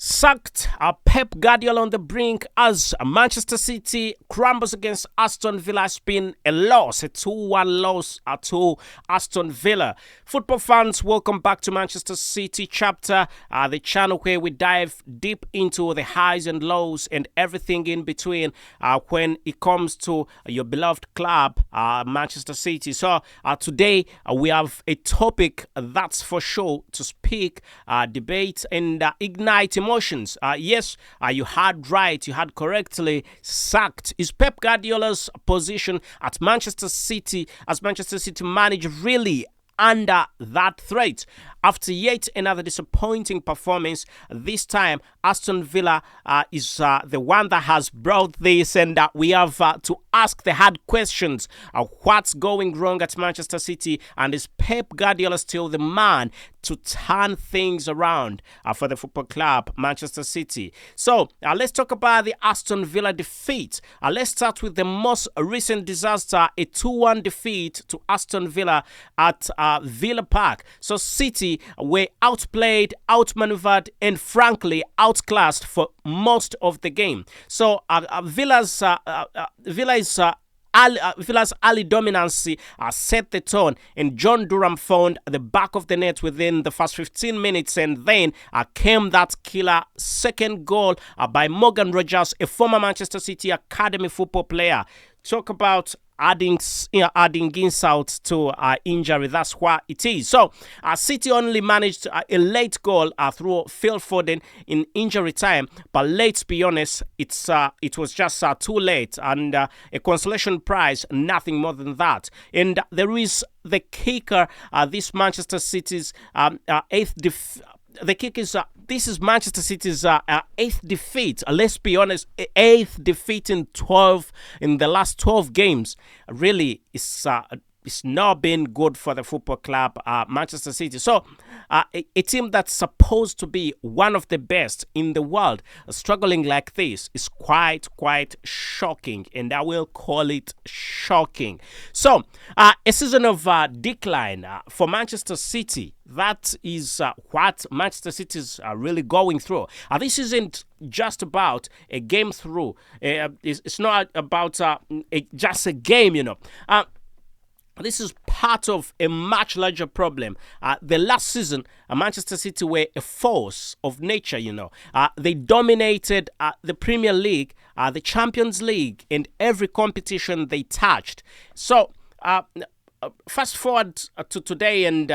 Sacked Pep Guardiola on the brink as Manchester City crumbles against Aston Villa. It's been a loss, a 2-1 loss to Aston Villa. Football fans, welcome back to Manchester City Chapter, the channel where we dive deep into the highs and lows and everything in between when it comes to your beloved club, Manchester City. So today we have a topic that's for sure to speak, debate, and ignite emotions. Yes, you heard right, you heard correctly. Sacked. Is Pep Guardiola's position at Manchester City as Manchester City manager really under that threat? After yet another disappointing performance, this time Aston Villa is the one that has brought this, and we have to ask the hard questions. What's going wrong at Manchester City, and is Pep Guardiola still the man to turn things around for the football club Manchester City? So let's talk about the Aston Villa defeat. Let's start with the most recent disaster, a 2-1 defeat to Aston Villa at Villa Park. So City were outplayed, outmaneuvered, and frankly outclassed for most of the game. So Villa's early dominance set the tone, and John Durham found the back of the net within the first 15 minutes, and then came that killer second goal by Morgan Rogers, a former Manchester City Academy football player. Talk about adding insult to injury. That's what it is. So City only managed a late goal through Phil Foden in injury time, but let's be honest, it was just too late, and a consolation prize, nothing more than that. And there is the kicker, this Manchester City's eighth the kick is this is Manchester City's eighth defeat. Let's be honest, eighth defeat in the last 12 games. Really, it's not been good for the football club Manchester City. So a team that's supposed to be one of the best in the world struggling like this is quite shocking, and I will call it shocking. So a season of decline for Manchester City. That is what Manchester City is really going through. This isn't just about a game through. It's not about just a game, you know. This is part of a much larger problem. The last season, Manchester City were a force of nature, you know. They dominated the Premier League, the Champions League, and every competition they touched. So, fast forward to today, and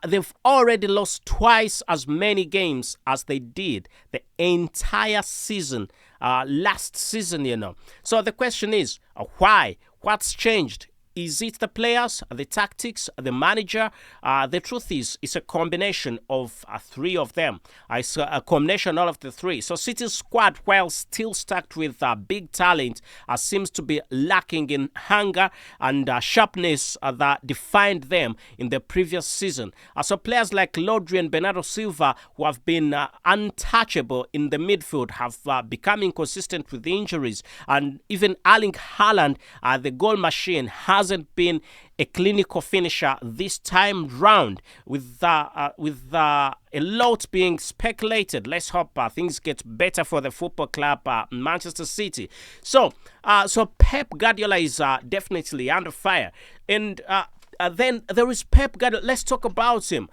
they've already lost twice as many games as they did the entire season, last season, you know. So the question is, why? What's changed? Is it the players, the tactics, the manager? The truth is, it's a combination of three of them. It's a combination of all of the three. So City's squad, while still stacked with big talent, seems to be lacking in hunger and sharpness that defined them in the previous season. So players like Rodri and Bernardo Silva, who have been untouchable in the midfield, have become inconsistent with injuries. And even Erling Haaland, the goal machine, hasn't been a clinical finisher this time round, with a lot being speculated. Let's hope things get better for the football club Manchester City. So Pep Guardiola is definitely under fire, and then there is Pep Guardiola. Let's talk about him.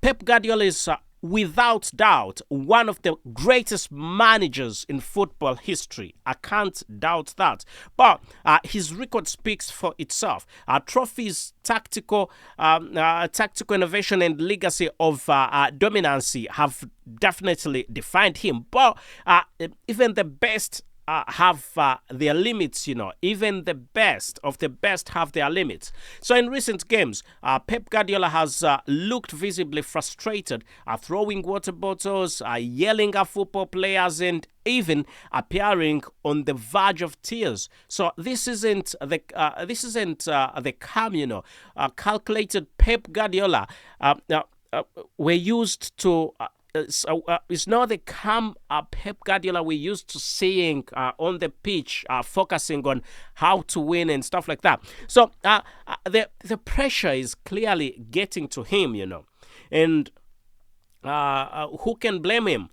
Pep Guardiola is without doubt one of the greatest managers in football history. I can't doubt that. But his record speaks for itself. Trophies, tactical innovation, and legacy of dominance have definitely defined him. But even the best have their limits, you know. Even the best of the best have their limits. So in recent games, Pep Guardiola has looked visibly frustrated, throwing water bottles, yelling at football players, and even appearing on the verge of tears. So this isn't the calm, you know, calculated Pep Guardiola we're used to. It's not the calm Pep Guardiola we're used to seeing on the pitch, focusing on how to win and stuff like that. So the pressure is clearly getting to him, you know. And who can blame him?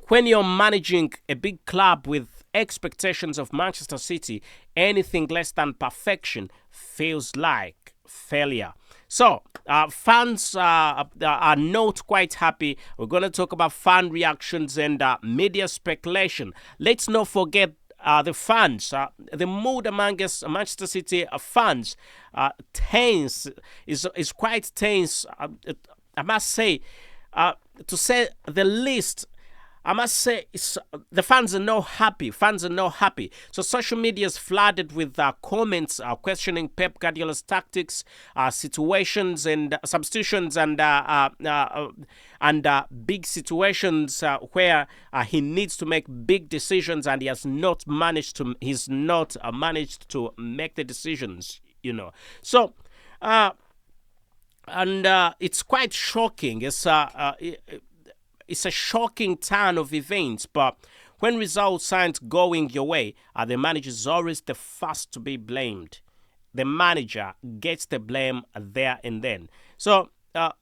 When you're managing a big club with expectations of Manchester City, anything less than perfection feels like failure. So, fans are not quite happy. We're going to talk about fan reactions and media speculation. Let's not forget the fans, the mood among us Manchester City fans, tense is quite tense. I must say, to say the least. I must say, the fans are not happy. Fans are not happy. So social media is flooded with comments questioning Pep Guardiola's tactics, situations and substitutions, and big situations where he needs to make big decisions, and he has not managed to. He's not managed to make the decisions. So. It's quite shocking. It's a shocking turn of events, but when results aren't going your way, the manager is always the first to be blamed. The manager gets the blame there and then. So, I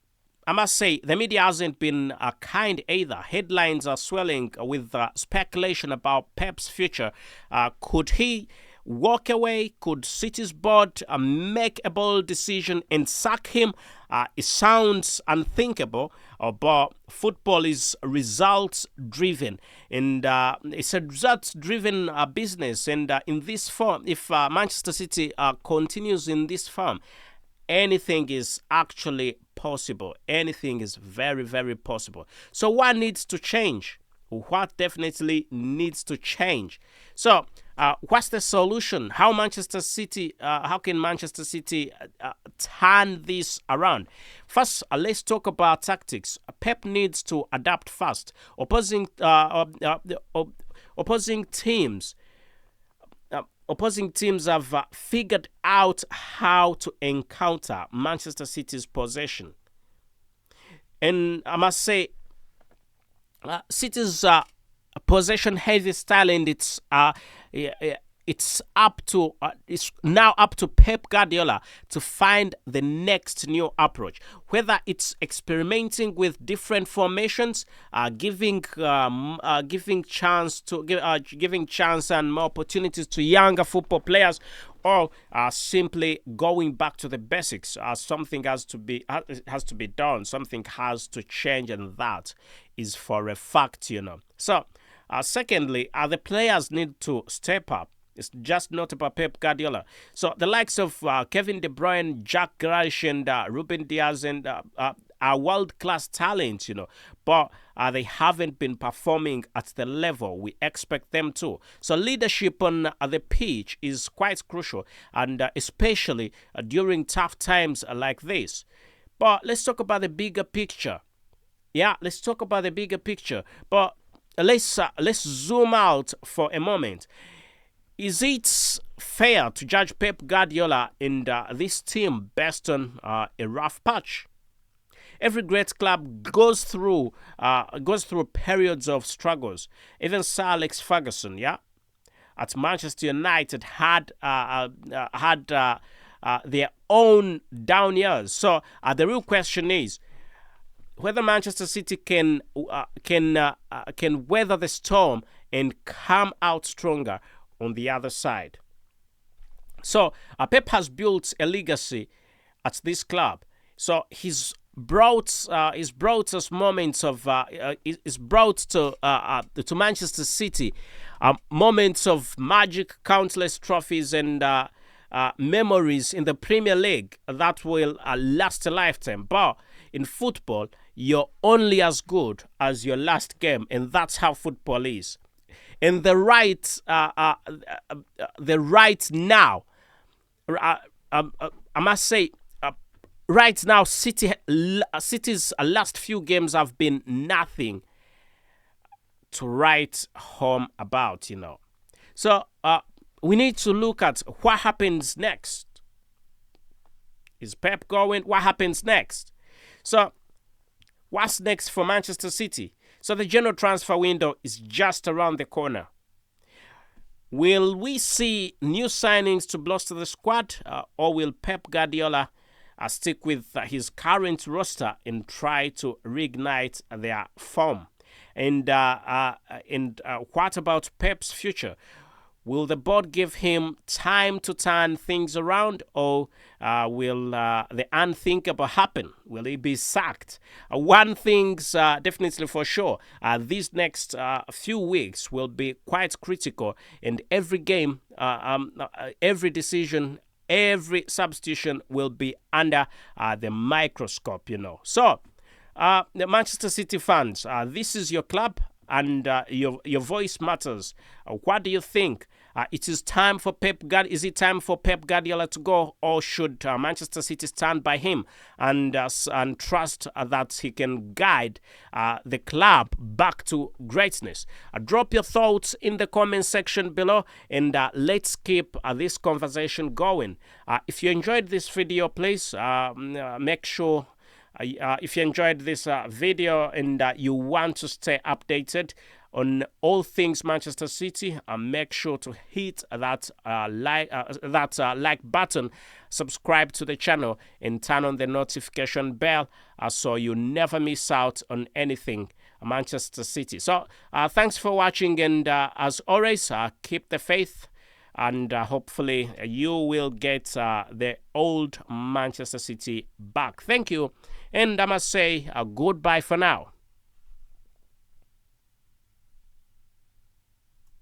must say, the media hasn't been kind either. Headlines are swelling with speculation about Pep's future. Could he walk away? Could City's board make a bold decision and sack him? It sounds unthinkable, but football is results-driven, and it's a results-driven business. And in this form, if Manchester City continues in this form, anything is actually possible. Anything is very, very possible. So what needs to change? What definitely needs to change? So, what's the solution? How can Manchester City turn this around? First, let's talk about tactics. Pep needs to adapt fast. Opposing teams have figured out how to encounter Manchester City's possession, and I must say, City's possession-heavy style, and it's now up to Pep Guardiola to find the next new approach. Whether it's experimenting with different formations, giving chance and more opportunities to younger football players, or simply going back to the basics. Something has to be done. Something has to change, and that is for a fact. So, secondly, the players need to step up. It's just not about Pep Guardiola. So the likes of Kevin De Bruyne, Jack Grealish, and Ruben Diaz and are world-class talents, but they haven't been performing at the level we expect them to. So leadership on the pitch is quite crucial, and especially during tough times like this. But let's talk about the bigger picture. Yeah, let's talk about the bigger picture. But let's zoom out for a moment. Is it fair to judge Pep Guardiola and this team based on a rough patch? Every great club goes through periods of struggles. Even Sir Alex Ferguson, at Manchester United had their own down years. So the real question is whether Manchester City can weather the storm and come out stronger on the other side. So Pep has built a legacy at this club. So he's brought us moments of he's brought to Manchester City moments of magic, countless trophies and memories in the Premier League that will last a lifetime. But in football, you're only as good as your last game, and that's how football is. And the right now, I must say, right now, City's last few games have been nothing to write home about, So we need to look at what happens next. Is Pep going? What happens next? So what's next for Manchester City? So the general transfer window is just around the corner. Will we see new signings to bolster the squad, or will Pep Guardiola stick with his current roster and try to reignite their form? And what about Pep's future? Will the board give him time to turn things around, or will the unthinkable happen? Will he be sacked? One thing's definitely for sure. These next few weeks will be quite critical, and every game, every decision, every substitution will be under the microscope, So, the Manchester City fans, this is your club, and your voice matters. What do you think? It is time for Is it time for Pep Guardiola to go, or should Manchester City stand by him and trust that he can guide the club back to greatness? Drop your thoughts in the comment section below, and let's keep this conversation going. If you enjoyed this video, please make sure. If you enjoyed this video and you want to stay updated on all things Manchester City, make sure to hit that like button, subscribe to the channel, and turn on the notification bell so you never miss out on anything Manchester City. So thanks for watching, and as always, keep the faith, and hopefully you will get the old Manchester City back. Thank you, and I must say goodbye for now.